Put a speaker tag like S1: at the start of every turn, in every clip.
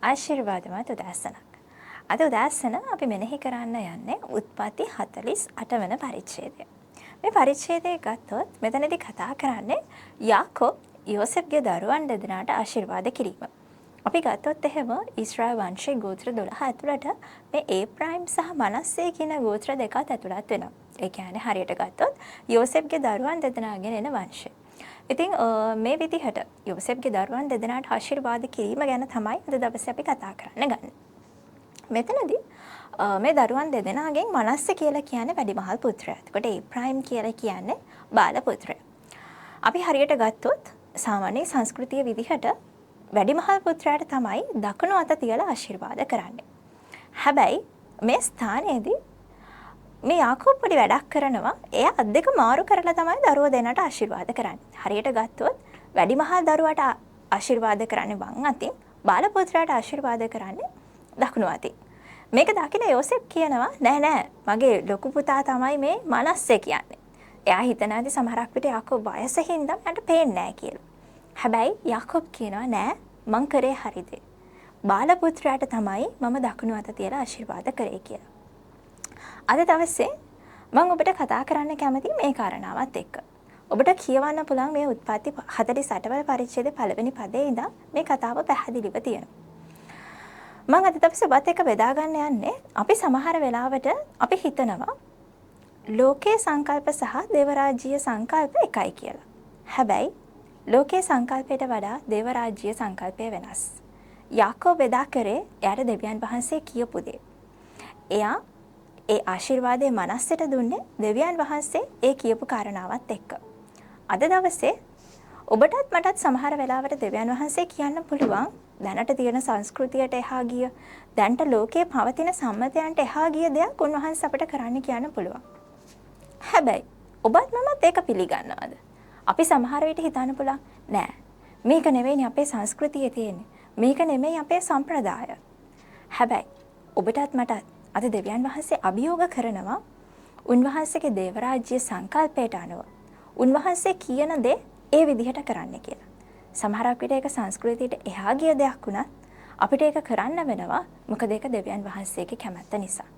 S1: ආශිර්වාදමත් උදෑසනක්. අද උදෑසන අපි මෙනෙහි කරන්න යන්නේ උත්පත්ති 48 වන පරිච්ඡේදය. මේ පරිච්ඡේදය ගත්තොත් මෙතනදී කතා කරන්නේ යාකෝබ් යෝසෙෆ්ගේ දරුවන් දෙදෙනාට ආශිර්වාද කිරීම. අපි ගත්තොත් එහෙම ඊශ්‍රායල් වංශයේ ගෝත්‍ර 12 ඇතුළට මේ ඒප්‍රායිම් සහ මනස්සේ කියන ගෝත්‍ර දෙකත් ඇතුළත් වෙනවා. ඒ කියන්නේ හරියට ගත්තොත් යෝසෙෆ්ගේ දරුවන් දෙදෙනාගෙන් එන වංශය. ඉතින් මේ විදිහට යෝසෙෆ්ගේ දරුවන් දෙදෙනාට ආශිර්වාද කිරීම ගැන තමයි අද දවසේ අපි කතා කරන්න ගන්නේ. මෙතනදී මේ දරුවන් දෙදෙනාගෙන් මනස්සේ කියලා කියන්නේ වැඩිමහල් පුත්‍රයා. එතකොට ඒප්‍රායිම් කියලා කියන්නේ බාල පුත්‍රයා. අපි හරියට ගත්තොත් සාමාන්‍ය සංස්කෘතිය විදිහට වැඩිමහල් පුත්‍රයාට තමයි දකුණු අත තියලා ආශිර්වාද කරන්නේ. හැබැයි මේ ස්ථානයේදී මේ යාකෝබ් පොඩි වැඩක් කරනවා. එයා අත් දෙක මාරු කරලා තමයි දරුවෝ දෙන්නට ආශිර්වාද කරන්නේ. හරියට ගත්තොත් වැඩිමහල් දරුවාට ආශිර්වාද කරන්නේ වම් අතින්, බාල පුත්‍රයාට ආශිර්වාද කරන්නේ දකුණු අතින්. මේක දකින යෝසෙෆ් කියනවා නෑ මගේ ලොකු පුතා තමයි මේ මනස්සේ කියන්නේ. එයා හිතනවාදී සමහරක් විට යාකෝබ් වයසින් හින්දා මට පේන්නේ නෑ කියලා. හැබැයි යාකෝබ් කියනවා නෑ මං කරේ හරි දේ. බාල පුත්‍රයාට තමයි මම දකුණු අත තියලා ආශිර්වාද කරේ කියලා. අද දවසේ මම ඔබට කතා කරන්න කැමති මේ කාරණාවත් එක්ක. ඔබට කියවන්න පුළුවන් මේ උත්පත්ති 48 වන පරිච්ඡේදයේ පළවෙනි පදයේ ඉඳන් මේ කතාව පැහැදිලිව තියෙනවා. මම අද දවසේ ඔබත් එක්ක බෙදා ගන්න යන්නේ අපි සමහර වෙලාවට අපි හිතනවා ලෝකයේ සංකල්ප සහ දේවරාජ්‍යීය සංකල්ප එකයි කියලා. හැබැයි ලෝකයේ සංකල්පයට වඩා දේවරාජ්‍යීය සංකල්පය වෙනස්. යාකෝබ් බෙදා කරේ එයාට දෙවියන් වහන්සේ කියපු දේ. එයා ඒ ආශිර්වාදයේ මනස්සට දුන්නේ දෙවියන් වහන්සේ ඒ කියපු කාරණාවත් එක්ක. අද දවසේ ඔබටත් මටත් සමහර වෙලාවට දෙවියන් වහන්සේ කියන්න පුළුවන් දැනට තියෙන සංස්කෘතියට එහා ගිය, දැනට ලෝකයේ පවතින සම්මතයන්ට එහා ගිය දෙයක් උන්වහන්සේ අපිට කරන්න කියන්න පුළුවන්. හැබැයි ඔබත් මමත් ඒක පිළිගන්නවද? අපි සමහර විට හිතන්න පුළුවන් නෑ මේක නෙවෙයි අපේ සංස්කෘතියේ තියෙන්නේ. මේක නෙමෙයි අපේ සම්ප්‍රදාය. හැබැයි ඔබටත් මටත් අද දෙවියන් වහන්සේ අභියෝග කරනවා උන්වහන්සේගේ දේවරාජ්‍ය සංකල්පයට අනුව උන්වහන්සේ කියන දේ ඒ විදිහට කරන්න කියලා. සමහරක් විට ඒක සංස්කෘතියට එහා ගිය දෙයක් වුණත් අපිට ඒක කරන්න වෙනවා මොකද ඒක දෙවියන් වහන්සේගේ කැමැත්ත නිසා.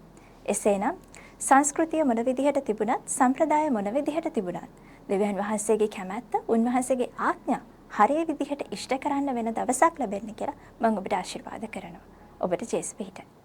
S1: එසේනම් සංස්කෘතිය මොන විදිහට තිබුණත් සම්ප්‍රදාය මොන විදිහට තිබුණත් දෙවියන් වහන්සේගේ කැමැත්ත උන්වහන්සේගේ ආඥා හරිය විදිහට ඉෂ්ට කරන්න වෙන දවසක් ලැබෙන්න කියලා මම ඔබට ආශිර්වාද කරනවා. ඔබට ජේසුස් පිහිටයි.